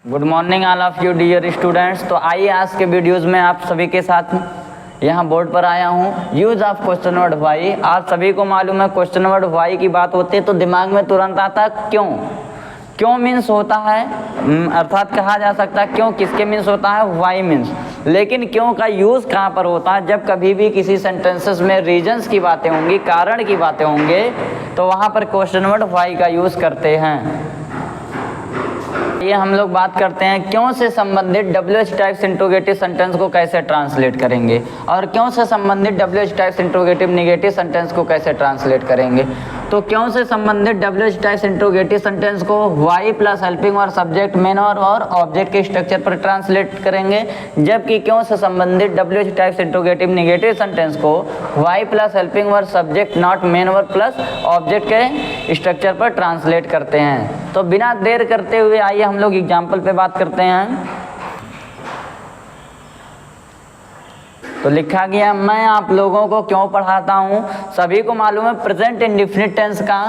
Good morning all of you dear students. तो आइए आज के वीडियोस में आप सभी के साथ यहाँ बोर्ड पर आया हूँ। Use of question word why. आप सभी को मालूम है क्वेश्चन वर्ड व्हाई की बात होती है तो दिमाग में तुरंत आता है क्यों। क्यों मीन्स होता है, अर्थात कहा जा सकता है क्यों किसके मीन्स होता है, व्हाई मीन्स। लेकिन क्यों का यूज़ कहाँ पर होता है, जब कभी भी किसी सेंटेंसेस में रीजन्स की बातें होंगी, कारण की बातें होंगे, तो वहाँ पर क्वेश्चन वर्ड व्हाई का यूज़ करते हैं। ये हम लोग बात करते हैं क्यों से संबंधित WH टाइप्स इंट्रोगेटिव सेंटेंस को कैसे ट्रांसलेट करेंगे और क्यों से संबंधित WH types interrogative negative sentence को कैसे ट्रांसलेट करेंगे। तो क्यों से संबंधित WH टाइप्स इंट्रोगेटिव सेंटेंस को व्हाई प्लस हेल्पिंग और सब्जेक्ट मेन और ऑब्जेक्ट के स्ट्रक्चर पर ट्रांसलेट करेंगे, जबकि क्यों से संबंधित WH types interrogative negative sentence को व्हाई प्लस हेल्पिंग और सब्जेक्ट नॉट मेन और प्लस ऑब्जेक्ट के स्ट्रक्चर पर ट्रांसलेट करते हैं। तो बिना देर करते हुए आइए हम लोग एग्जाम्पल पे बात करते हैं। तो लिखा गया मैं आप लोगों को क्यों पढ़ाता हूँ। सभी को मालूम है प्रेजेंट इंडेफिनिट टेंस का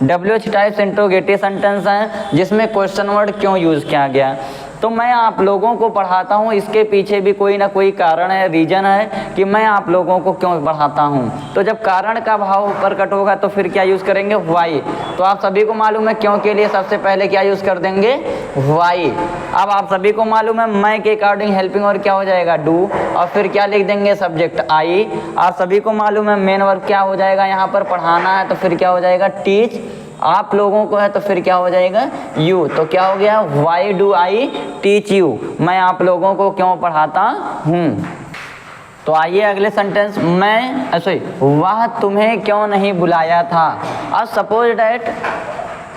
WH टाइप्स इंट्रोगेटिव सेंटेंस है जिसमें क्वेश्चन वर्ड क्यों यूज़ किया गया। तो मैं आप लोगों को पढ़ाता हूँ, इसके पीछे भी कोई ना कोई कारण है, रीजन है कि मैं आप लोगों को क्यों पढ़ाता हूँ। तो जब कारण का भाव प्रकट होगा तो फिर क्या यूज़ करेंगे, व्हाई। तो आप सभी को मालूम है क्यों के लिए सबसे पहले क्या यूज़ कर देंगे, व्हाई। अब आप सभी को मालूम है मैं के अकॉर्डिंग हेल्पिंग और क्या हो जाएगा, डू, और फिर क्या लिख देंगे, सब्जेक्ट आई। आप सभी को मालूम है मेन वर्ब क्या हो जाएगा, यहाँ पर पढ़ाना है तो फिर क्या हो जाएगा, टीच। आप लोगों को है तो फिर क्या हो जाएगा, यू। तो क्या हो गया, why do I teach you. मैं आप लोगों को क्यों पढ़ाता हूँ। तो आइए अगले सेंटेंस, मैं सॉरी वह तुम्हें क्यों नहीं बुलाया था। अब सपोज डैट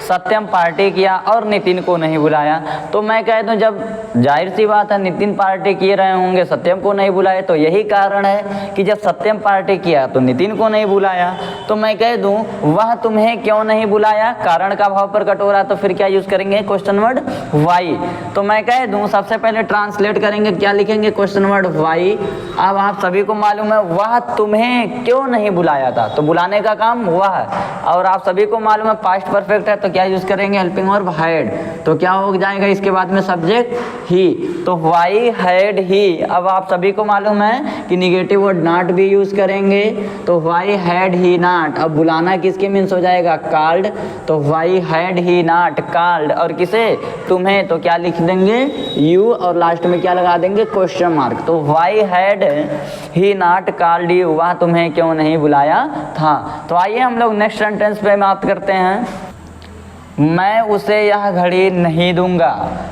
सत्यम पार्टी किया और नितिन को नहीं बुलाया, तो मैं कह दूं जब जाहिर सी बात है नितिन पार्टी किए रहे होंगे, सत्यम को नहीं बुलाए, तो यही कारण है कि जब सत्यम पार्टी किया तो नितिन को नहीं बुलाया। तो मैं कह दूं वह तुम्हें क्यों नहीं बुलाया, कारण का भाव प्रकट हो रहा, तो फिर क्या यूज़ करेंगे, क्वेश्चन वर्ड व्हाई। तो मैं कह दूं सबसे पहले ट्रांसलेट करेंगे, क्या लिखेंगे, क्वेश्चन वर्ड व्हाई। अब आप सभी को मालूम है वह तुम्हें क्यों नहीं बुलाया था, तो बुलाने का काम वह है, और आप सभी को मालूम है पास्ट परफेक्ट है तो क्या यूज करेंगे, हेल्पिंग वर्ब हैड। तो क्या हो जाएगा इसके बाद में, सब्जेक्ट ही। तो व्हाई हैड ही। अब आप सभी को मालूम है कि निगेटिव वर्ड नॉट भी यूज करेंगे, तो व्हाई हैड ही नॉट। अब बुलाना किसके मीन्स हो जाएगा, कॉल्ड। तो why had he not called, और किसे, तुम्हें, तो क्या लिख देंगे, यू, और लास्ट में क्या लगा देंगे, क्वेश्चन मार्क। तो why had he not called you, वह तुम्हें क्यों नहीं बुलाया था। तो आइए हम लोग नेक्स्ट सेंटेंस पे बात करते हैं, मैं उसे यह घड़ी नहीं दूंगा।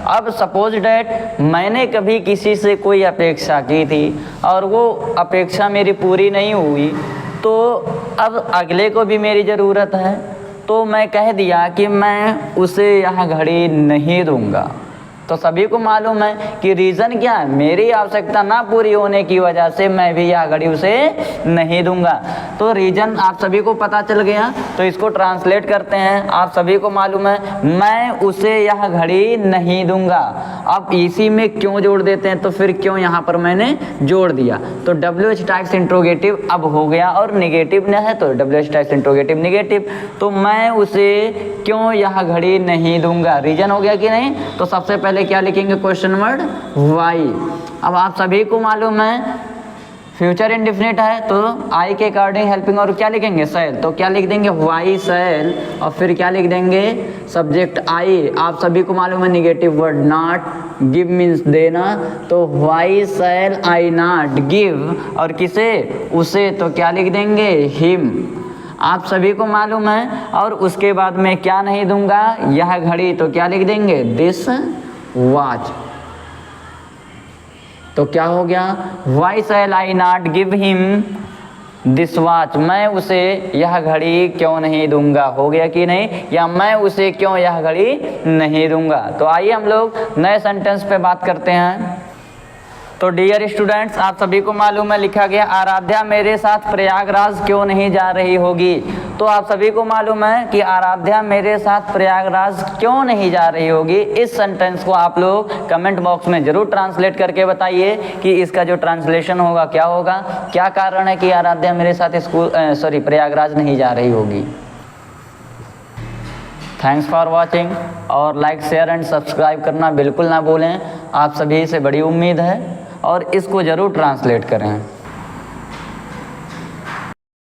अब सपोज डैट मैंने कभी किसी से कोई अपेक्षा की थी और वो अपेक्षा मेरी पूरी नहीं हुई, तो अब अगले को भी मेरी ज़रूरत है, तो मैं कह दिया कि मैं उसे यह घड़ी नहीं दूंगा। तो सभी को मालूम है कि रीज़न क्या है, मेरी आवश्यकता ना पूरी होने की वजह से मैं भी यह घड़ी उसे नहीं दूंगा। तो रीज़न आप सभी को पता चल गया, तो इसको ट्रांसलेट करते हैं। आप सभी को मालूम है मैं उसे यह घड़ी नहीं दूंगा। अब इसी में क्यों जोड़ देते हैं, तो फिर क्यों यहाँ पर मैंने जोड़ दिया। तो WH टाइप्स इंट्रोगेटिव अब हो गया, और निगेटिव न है तो WH टाइप्स इंट्रोगेटिव निगेटिव। तो मैं उसे क्यों यह घड़ी नहीं दूंगा, रीज़न हो गया कि नहीं। तो सबसे पहले क्या लिखेंगे, क्वेश्चन वर्ड व्हाई। अब आप सभी को मालूम है फ्यूचर इंडेफिनिट है तो आई के अकॉर्डिंग हेल्पिंग और क्या लिखेंगे, शैल। तो क्या लिख देंगे, व्हाई शैल, और फिर क्या लिख देंगे, सब्जेक्ट आई। आप सभी को मालूम है negative word not, give means देना, तो why shall I not give, और किसे, उसे, तो क्या लिख देंगे, हिम। आप सभी को मालूम है, और उसके बाद में क्या नहीं दूंगा, यह घड़ी, तो क्या लिख देंगे, दिस वॉच। तो क्या हो गया, why shall I not give him this watch, मैं उसे यह घड़ी क्यों नहीं दूंगा, हो गया कि नहीं, या मैं उसे क्यों यह घड़ी नहीं दूंगा। तो आइए हम लोग नए सेंटेंस पे बात करते हैं। तो डियर स्टूडेंट्स, आप सभी को मालूम है लिखा गया आराध्या मेरे साथ प्रयागराज क्यों नहीं जा रही होगी। तो आप सभी को मालूम है कि आराध्या मेरे साथ प्रयागराज क्यों नहीं जा रही होगी। इस सेंटेंस को आप लोग कमेंट बॉक्स में ज़रूर ट्रांसलेट करके बताइए कि इसका जो ट्रांसलेशन होगा क्या होगा, क्या कारण है कि आराध्या मेरे साथ प्रयागराज नहीं जा रही होगी। थैंक्स फॉर वॉचिंग, और लाइक शेयर एंड सब्सक्राइब करना बिल्कुल ना भूलें। आप सभी से बड़ी उम्मीद है, और इसको ज़रूर ट्रांसलेट करें।